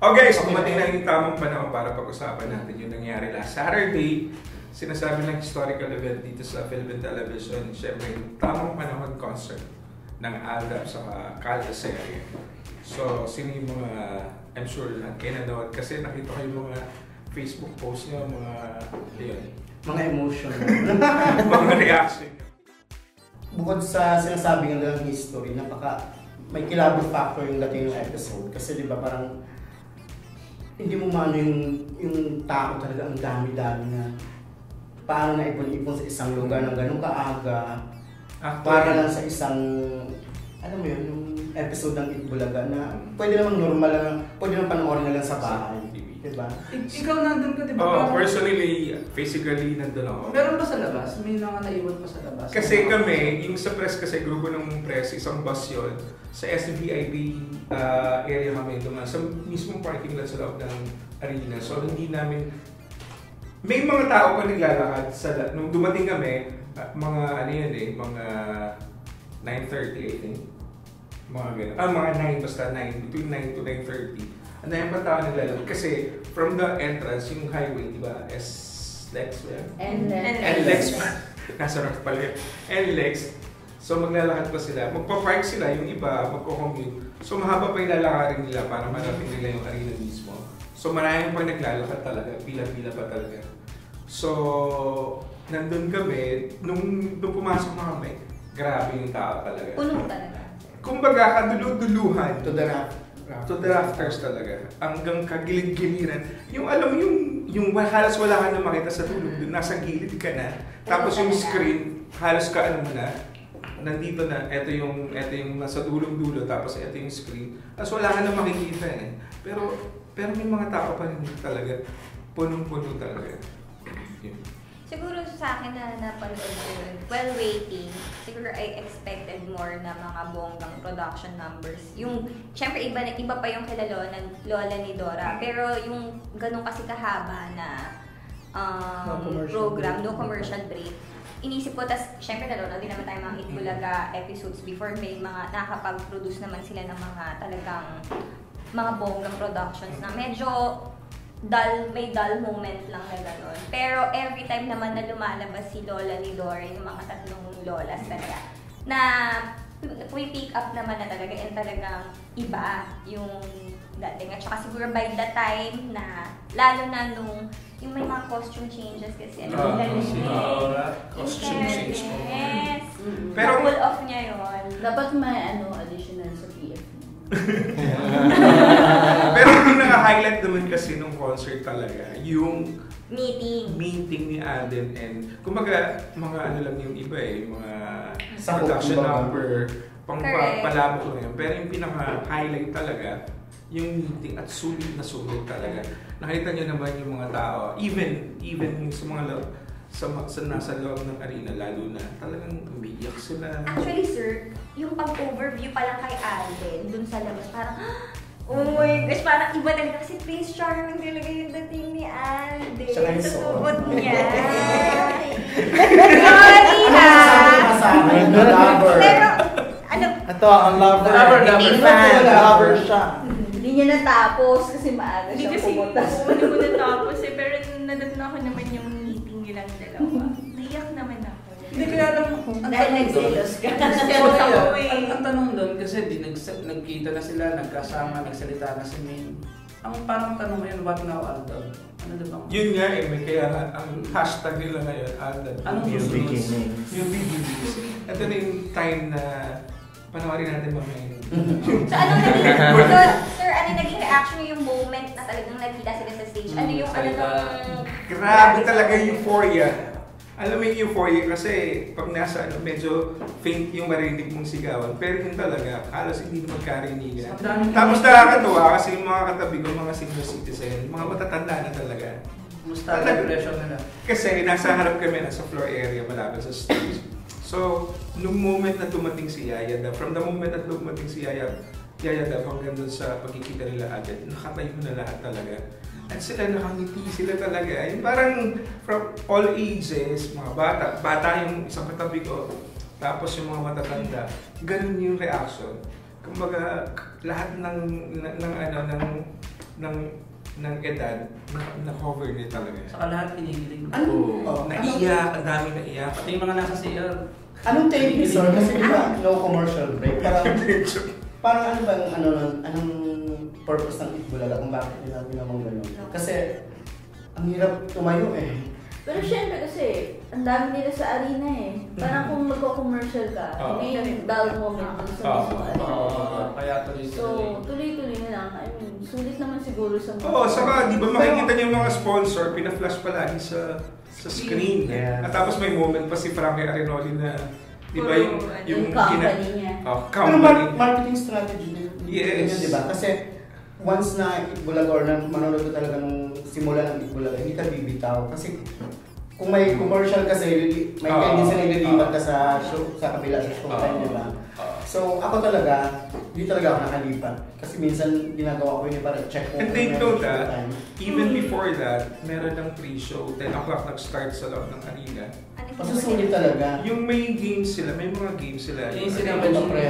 Okay, so kumating na yung tamang panahon para pag-usapan natin yung nangyari last Saturday. Sinasabi ng historical event dito sa Philippine Television. Siyempre, yung tamang panahon concert ng ALDAP sa Caldas area. So, sino yung mga, I'm sure lahat kayo nanood kasi nakita ko yung mga Facebook post niyo, mga emotion. mga reaction. Bukod sa sinasabi ng dalang history, may kilabot factor yung dating ng episode. Kasi di ba parang hindi mo maano yung tao talaga ang dami-dami na paano na ipon-ipon sa isang lugar ng ganun kaaga. Para lang sa isang, alam mo yun, yung episode ng Itbulaga na pwede namang normal lang, pwede namang panoorin na lang sa bahay. Diba? Ikaw nandun ka, diba? Personally, physically nandun ako. Meron ba sa labas? May naiwan pa sa labas? Kasi kami, yung sa press kasi, grupo ng press, isang bus yun. Sa SVIP area kami naman, sa mismong parking lot sa loob ng arena. So hindi namin, may mga tao pa naglalakad nung dumating kami, mga 9:30 I think. Mga ganun. Mga 9, basta 9, between 9 to 9:30. Ang dahil pa tao naglalakad. Kasi from the entrance, yung highway, di ba? NLEX ba yan? NLEX pa. Nasa rock pala yun. NLEX. So maglalakad pa sila. Magpa-park sila, yung iba magko-commute. So mahaba pa yung lalakarin nila para marating nila yung arena mismo. So maraming pa naglalakad talaga. Pila-pila pa talaga. So nandun kami, nung pumasok na kami, grabe yung tao talaga. Puno talaga. Kumbaga, kadulu-duluhan. To the rafters talaga. Hanggang kagilid-giliran. Yung alam mo yung halos wala ka na makita sa tulog doon, nasa gilid ka na. Tapos yung screen, halos ka nandito na, eto yung nasa dulong-dulo, tapos eto yung screen. Tapos wala ka na makikita eh. Pero may mga tao pa rin talaga. Punong-puno talaga. Yun. Siguro sa akin na napanood ko yun, while waiting, siguro I expected more na mga bonggang production numbers. Yung, syempre iba pa yung kilala ng Lola ni Dora, pero yung ganun kasi kahaba na program, no commercial break, inisip ko, tas syempre nanonood din naman tayo mga Itbulaga episodes before, may mga nakakapag-produce naman sila ng mga talagang mga bonggang productions na medyo may dull moment lang na gano'n. Pero every time naman na lumalabas si Lola ni Dora, yung mga tatlong lolas talaga, na pick up naman na talaga and talagang iba yung dating. At saka siguro by the time na, lalo na nung yung may mga costume changes kasi costume changes. Yes! Pero pull off niya yun. Dapat may additional sa PF. Pero yung naka-highlight naman kasi nung concert talaga, yung meeting ni Alden and kumbaga mga lang yung iba mga production number, palabok lang yun. Pero yung pinaka-highlight talaga, yung meeting at sulit talaga. Nakita niyo naman yung mga tao, even sa mga nasa loob ng arena, lalo na talagang umiyak sila. Actually sir, yung pag-overview pa lang kay Alden dun sa labas, parang oh my gosh, parang iba talaga kasi Prince Charming talaga yung dating ni Alden. Sa suot niya. Sorry ha! Pero, ito, ang lover siya. Hindi niya natapos kasi maaga siya pumunta. Hindi ko natapos pero nadat na ako naman yung meeting nilang dalawa. Naiyak naman ako. Hindi kaya alam mo. Dahil nagselos ka. Ang tanong doon kasi nagkita na sila, nagkasama, nagsalita na si Min. Ang parang tanong mo yun, what now, Aldab? Ano na bang? Yun nga kaya ang hashtag nila ngayon, Aldab. Anong beginnings? Yung beginnings. Ito na yung time na panoorin natin mamaya. So ano naging reaction niyo yung moment na talagang nagkita sila sa stage? Ano yung grabe talaga yung euphoria. Alam mo yung euphoria kasi pag nasa medyo faint yung marinig mong sigawan, pero yun talaga, halos hindi magkarinigan. Tapos nakakatuwa kasi yung mga katabi ko, mga senior citizen, mga matatanda na talaga. Musta ang impression nila? Kasi nasa harap kami, nasa floor area malapit sa stage. So, nung moment na dumating si Yaya Dab, from the moment na dumating si Yaya Dab hanggang doon sa pagkikita nila agad, nakatayo na lahat talaga. At sila nakangiti sila talaga. Yung parang from all ages, mga bata yung isang katabi ko, tapos yung mga matatanda, ganun yung reaction. Kumbaga, lahat ng ng edad na cover niya talaga. Saka lahat kinikilig. Naiyak, ang dami naiyak. Pati yung mga nasa CR. Anong take ni Sir? Kasi di ba, no commercial break. Parang ano ba, anong purpose ng Itbulaga kung bakit nila ginawang gano'n? Kasi, ang hirap tumayo eh. Pero syempre kasi, ang dami nila sa arena eh. Parang kung magko-commercial ka, may dull moment dun sa mismo arena. Kaya tuloy-tuloy. So, tuloy-tuloy na lang. I mean, sulit naman siguro sa mga... Oo, saka di ba makikita niyo yung mga sponsor, pina-flash palagi sa screen. Yeah. At tapos may moment pa si Frankie Arinoli na, di ba yung company niya. Pero company. marketing strategy din Yes. yun, di ba? Kasi, once na Itbulaga or na manonood ka talaga nung simula ng Itbulaga, hindi ka bibitaw. Kasi kung may commercial kasi, may tendency na ililipat ka sa show, sa kabila sa showtime, di ba? So ako talaga, hindi talaga ako nakalipat. Kasi minsan ginagawa ko yun para check ko. And take note that, even before that, meron ng pre-show, 10 o'clock nag-start sa loob ng arena. Masusulit talaga. Yung may games sila, may mga games sila. Yung sila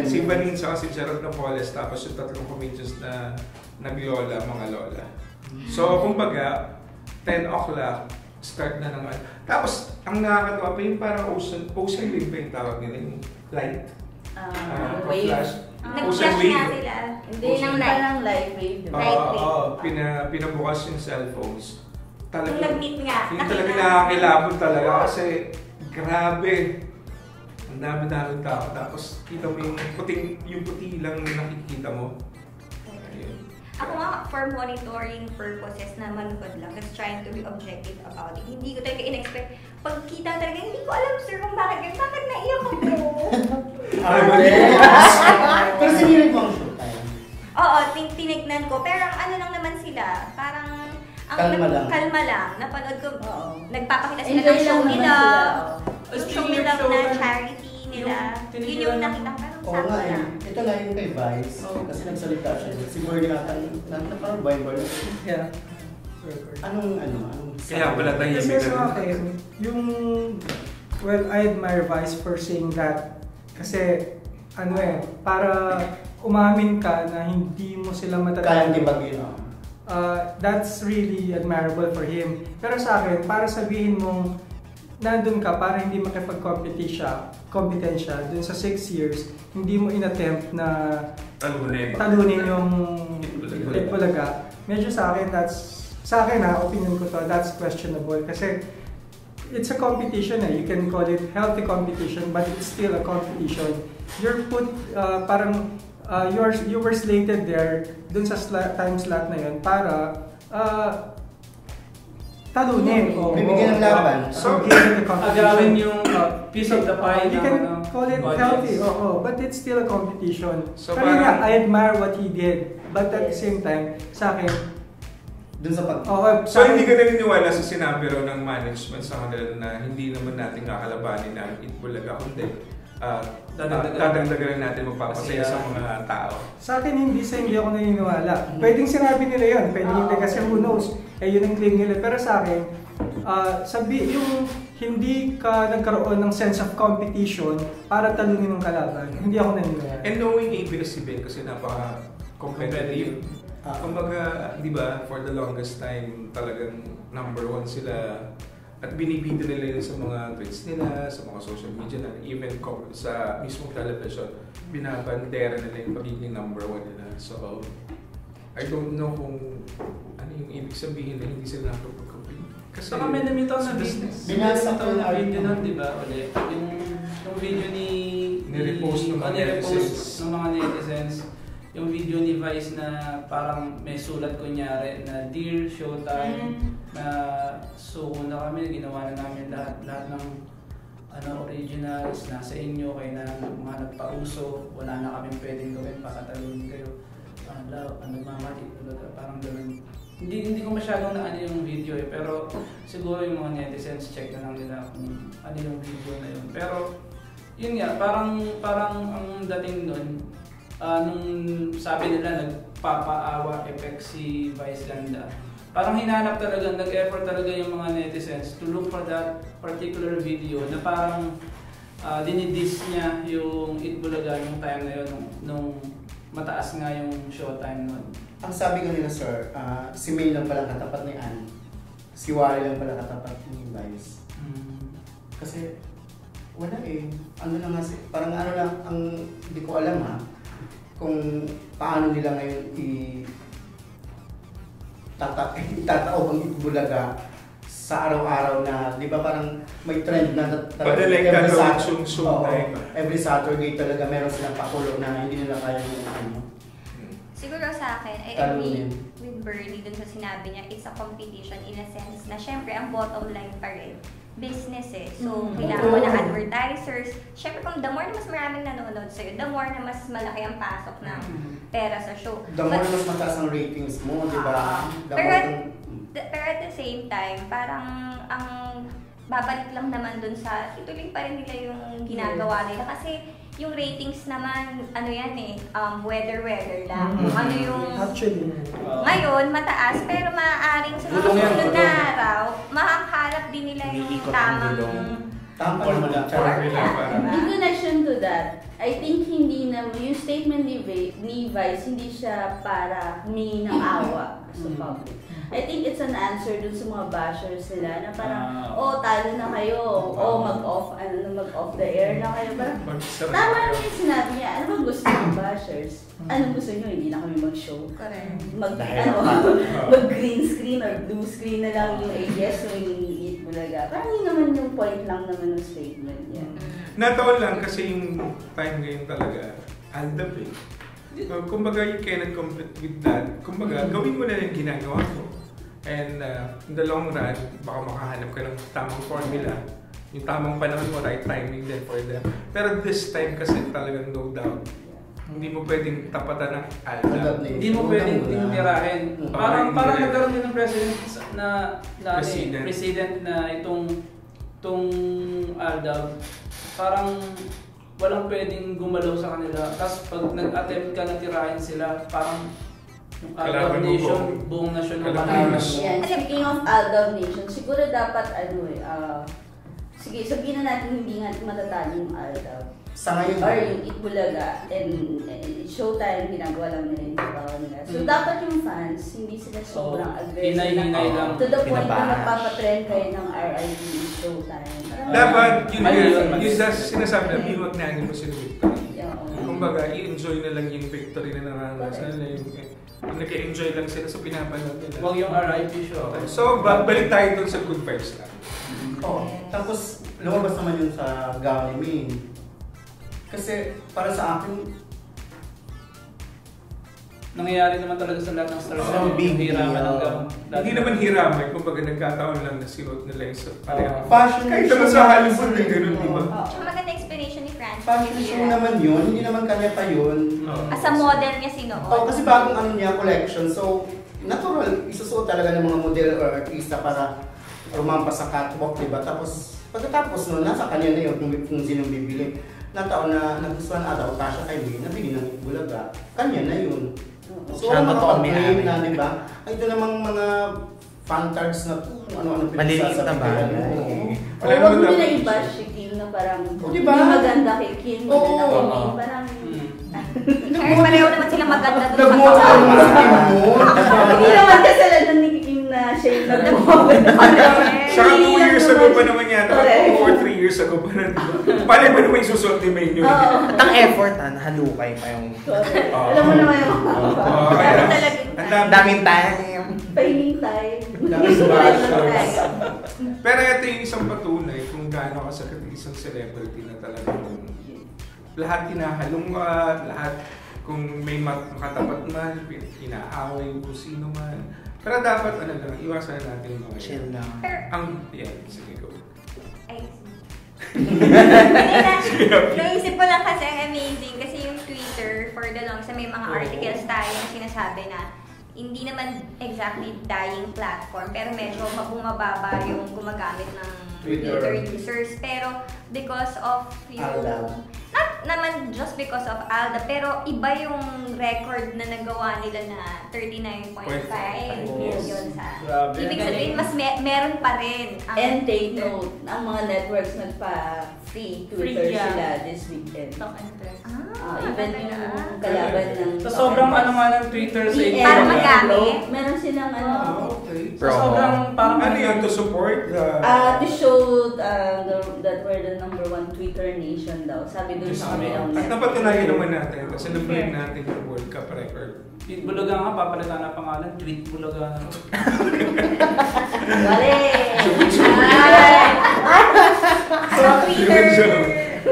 Si Vanin saka si Gerald Napoles, tapos yung tatlong comedians na naglola, mga lola. So, kumbaga, 10 o'clock, start na naman. Tapos, ang nakakatawa pa yung parang ocean wave pa yung tawag nila, yung light. Wave. Flash. Nag-flash nga sila. Hindi, parang live wave. Pinabukas yung cellphones. Yung nag-meet nga. Yung talaga nakakilabot talaga kasi grabe. Ang dami-dami tao. Tapos kita mo yung puti lang nakikita mo. Ako nga, for monitoring purposes na manood lang, just trying to be objective about it. Hindi ko talaga in-expect. Pagkita talaga, hindi ko alam, sir, kung bakit naiyak ako. Pero sinilig mo ang showtime. Oo, tinignan ko. Pero ang ano lang naman sila, parang kalma lang. Napanood ko, nagpapakita sila ng show nila. Yung show nila na charity nila. Yun yung nakita ko. Oo nga eh. Ito nga yung kay Vice. Kasi nagsalita siya. Si Boy parang Boy. Yeah. Anong Kaya pala tayo Kasi sa akin, I admire Vice for saying that. Kasi, para umamin ka na hindi mo sila kayang dibagin. That's really admirable for him. Pero sa akin, para sabihin mong nandun ka para hindi makipag-competensya dun sa 6 years, hindi mo inattempt na talunin yung Itbulaga. Medyo sa akin, opinion ko to, that's questionable. Kasi it's a competition you can call it healthy competition, but it's still a competition. You're put, you were slated there dun sa time slot na yun para talunin o bibigyan ng laban. So, agawin yung piece of the pie. You can call it healthy, but it's still a competition. So, pero I admire what he did. But at the same time, sa akin, dun sa pag... So, hindi ka naniniwala sa sinabi raw ng management sa kanila na hindi naman natin kakalabanin ang Itbulaga, kundi dadagdagan natin magpapasaya sa mga tao. Sa akin, hindi ako naniniwala. Pwedeng sinabi nila yun, pwedeng hindi kasi who knows. Yun ang claim nila. Pero sa akin, yung hindi ka nagkaroon ng sense of competition para talunin ng kalaban, hindi ako naniniwala. And knowing ABS-CBN kasi napaka-competitive. Kumbaga, di ba, for the longest time, talagang number 1 sila. At binibida nila yun sa mga tweets nila, sa mga social media na even sa mismong television, binabandera nila yung pagiging number 1 nila. So, I don't know kung ano yung ibig sabihin na hindi sila nakapag-compete. Kasi saka may namitaw na business. Binasa ko yung video nun, di ba? Yung video ni-repost ng mga netizens. Yung video ni Vice na parang may sulat kunyari na Dear Showtime, na suko na kami, ginawa na namin lahat ng originals nasa inyo, kayo na mga nagpauso, wala na kami pwedeng gawin, pakatalunin kayo. Nagmamati, parang gano'n. Hindi ko masyadong na yung video pero siguro yung mga netizens check na lang nila kung ano yung video na yun. Pero yun nga, parang ang dating nun, nung sabi nila nagpapaawa effect si Vice Ganda, parang hinanap talaga, nag-effort talaga yung mga netizens to look for that particular video na parang dinidis niya yung Itbulaga yung time na yun nung mataas nga yung showtime nun. Ang sabi nga nila, sir, si May lang pala katapat ni Ann. Si Wally lang pala katapat ni Vice. Kasi wala eh. Ano lang nga, parang ano lang, ang hindi ko alam kung paano nila ngayon itataob ang Itbulaga sa araw-araw na, di ba parang may trend na Padaling gagawin every Saturday talaga meron silang pakulo na hindi nila kaya yung ano. Siguro sa akin, I agree with Bernie dun sa sinabi niya, it's a competition in a sense na syempre ang bottom line pa rin, business eh. So, kailangan mo ng advertisers. Syempre kung the more na mas maraming nanonood sa'yo, the more na mas malaki ang pasok ng pera sa show. The more na mas mataas ang ratings mo, di ba? Pero at the same time, parang ang babalik lang naman dun sa ituloy pa rin nila yung ginagawa nila kasi yung ratings naman, ano yan eh, weather lang. Ano yung Actually, ngayon mataas pero maaaring sa mga susunod na araw, makakaharap din nila yung tamang formula. In connection to that, I think hindi na yung statement ni Vice, hindi siya para humingi ng awa sa public. I think it's an answer dun sa mga bashers nila na parang, talo na kayo, mag-off the air na kayo. Parang, tama na yung sinabi niya, ano bang gusto ng bashers? Anong gusto nyo? Hindi na kami mag-show. Mag-green screen or blue screen na lang yung ABS yung Itbulaga. Parang yun naman yung point lang naman ng statement niya. Nataon lang kasi yung time ngayon talaga, aldab eh. Kumbaga, you cannot compete with that. Kumbaga, gawin mo na yung ginagawa mo. And in the long run, baka makahanap ka ng tamang formula. Yung tamang panahon mo, right timing din for them. Pero this time kasi talagang no doubt. Hindi mo pwedeng tapatan ng aldab. Hindi mo pwedeng tinirahin. Parang nagkaroon din ng president na itong aldab. Parang walang pwedeng gumalaw sa kanila. Tapos pag nag-attempt ka na tirahin sila, parang yung Aldab Nation, buong nasyon ng Batangas. Yan, speaking of Aldab Nation, siguro dapat sige, sabihin na natin hindi nga matatalo yung Aldab. Sa ngayon, or yung Itbulaga, and showtime, ginagawa lang nila yung trabaho nila. So, dapat yung fans, hindi sila sobrang aggressive. Hinay-hinay lang. To the point na magpapatrend kayo ng RIP showtime. Dapat, yun sinasabi na, biwag-nangin mo sila victory. Kumbaga, i-enjoy na lang yung victory na naranasan nila. Nag-enjoy lang sila sa pinapanood nila. Huwag yung RIP show. So, balik tayo dun sa good vibes lang. Tapos, lumabas naman yun sa Gawin Min. Kasi, para sa akin, nangyayari naman talaga sa lahat ng stars. Hiraman ng gawin. Hindi naman hiraman, kumbaga nagkataon lang na sinuot nila yung fashion kahit show naman sa Hollywood na gano'n, di ba? Maganda explanation ni Francis. Fashion show naman yun, hindi naman kanya pa yun. As a model niya sinuot. Kasi bagong ano niya, collection. So, natural, isusuot talaga ng mga model or artista para rumampas sa catwalk, di ba? Tapos, pagkatapos nun, nasa kanya na yun kung sinong bibili. Nataon na nagustuhan daw Tasha kay May, nabili ng Itbulaga. Kanya na yun. So, makapag-claim na, di ba? Ay, ito namang mga fantards na ano-ano maliliit na ba? Huwag mo nila i-bash si Kim na parang hindi maganda kay Kim. Parang Kahit pareho naman sila maganda doon sa hindi naman kasalanan ni Kim na siya yung nag-model. Saka 2 years ago pa naman yata, or 3 years ago pa na, paano ba naman yung susuot ni May nyo? At ang effort nahalukay pa yung... Alam mo naman yung ang daming time. Pailing time. Pero ito yung isang patunay kung gaano kasakit isang celebrity na talagang lahat hinahalungat, lahat kung may makatapat man, inaaway kung sino man. Pero dapat, iwasan natin yung mga chill lang. Sige, go. Naisip ko lang kasi ang amazing kasi yung Twitter, for the longest, may mga articles tayo na sinasabi na hindi naman exactly dying platform, pero medyo bumababa yung gumagamit ng Twitter users. Pero because of yung... Not naman just because of Alda, pero iba yung record na nagawa nila na 39.5 million sa... Ibig sabihin, mas meron pa rin. And take note, ang mga networks nagpa-free Twitter sila this weekend. Even yung kalaban ng... So sobrang ano nga ng Twitter sa inyo. Para magamit. Meron silang ano. Okay. So sobrang parang Ano yun to support? To show that we're the number 1 Twitter nation daw. Sabi dun sa kanilang At napatunayan naman natin kasi na-break natin yung World Cup record. Tweet Bulaga nga, papalitan na pangalan. Tweet Bulaga na. Wale! So, Twitter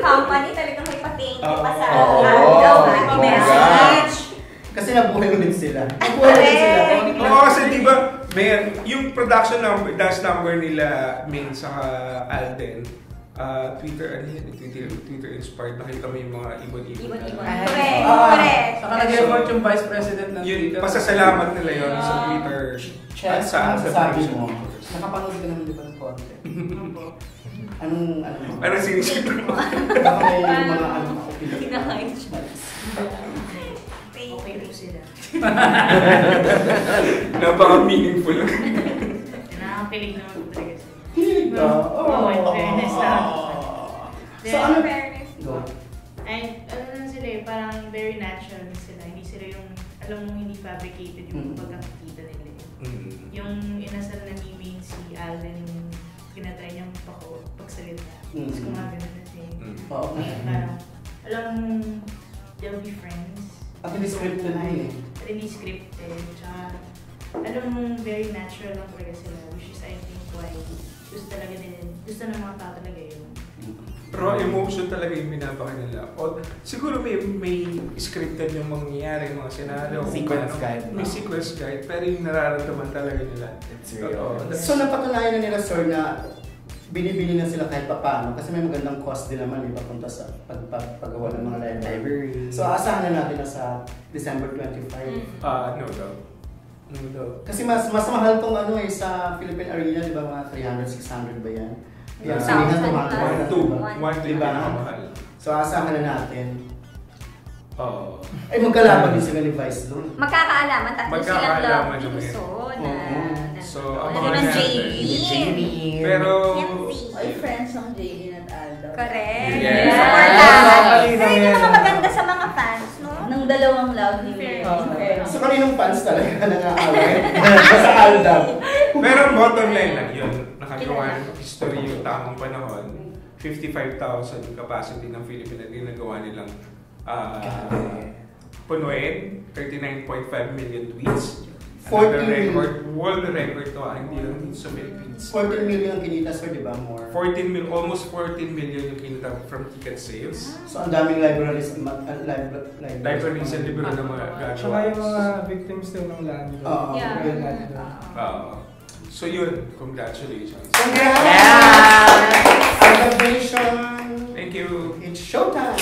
company talagang may pa-thank you pa sa Oo. message. Kasi nabuhay ulit sila. Nabuhay ulit sila. Oo, kasi di ba, yung production number, dash number nila, Ming sa Alden, Twitter inspired. Nakita mo yung mga ibon-ibon. Correct. Correct. Saka nag-effort yung Vice President ng Yun, Twitter. pasasalamat nila yun sa Twitter. Chat, sa ano sabi mo? Nakapanood ka naman di ba ng konti? Anong mo? Parang sinisip mo. Baka may mga ano ako Kinakain siya. Okay po sila. Napaka-meaningful. Nakakakilig naman po talaga sila. Kinilig ka? Oo, in fairness lang. So ano? Fairness. Go. Ay, ano lang sila eh, parang very natural sila. Hindi sila yung, alam mo, hindi fabricated yung pagkakita nila. Yung inasal na ni Ming si Alden, yung kinatry niyang pagsalita. Tapos gumagano na siya. Oo. Parang, alam mo, they'll be friends. At hindi scripted na yun eh. Hindi scripted. Tsaka, alam mo, very natural lang talaga sila. Which is, I think, why gusto talaga nila, gusto ng mga tao talaga yun. Raw emotion talaga yung binabaka nila. O, siguro may scripted yung mangyayari, mga senaryo. Sequence guide. May sequence guide, pero yung nararamdaman talaga nila. It's real. So napatunayan na nila, sir, na binibili na sila kahit paano kasi may magandang cost din naman papunta sa paggawa ng mga library. So aasahan na natin na sa December 25. No doubt. No doubt. Kasi mas mahal tong ano eh sa Philippine Arena, di ba, mga 300-600 ba yan? Yan, Yeah. sinihan to 1-2. Diba? Mahal. So aasahan na natin. Oo. Ay magkalaban din sila ni Vice doon. Magkakaalaman, tatlo silang Magkakaalaman love naman. episode na... So, ano abangan ng natin. JB. Pero... Ay, friends ng JD at Aldo. Correct. Yes. Pero hindi naman maganda sa mga fans, no? Ng dalawang love ni Fair. So kaninong fans talaga nangaaway sa Aldab? Pero bottom line lang yun. Nakagawa ng history yung tamang panahon. 55,000 capacity ng Philippine na ginagawa nilang punuin. 39.5 million tweets. 14 Another record, world record to, hindi lang dito sa Philippines. 14 million ang kinita, sir, di ba? More. Almost 14 million yung kinita from ticket sales. So ang daming libraries Libraries and libro na mga Tsaka gagawa. yung mga victims din ng land. Oo. Yeah. So yun, congratulations. Congrats! Celebration! Thank you. It's showtime!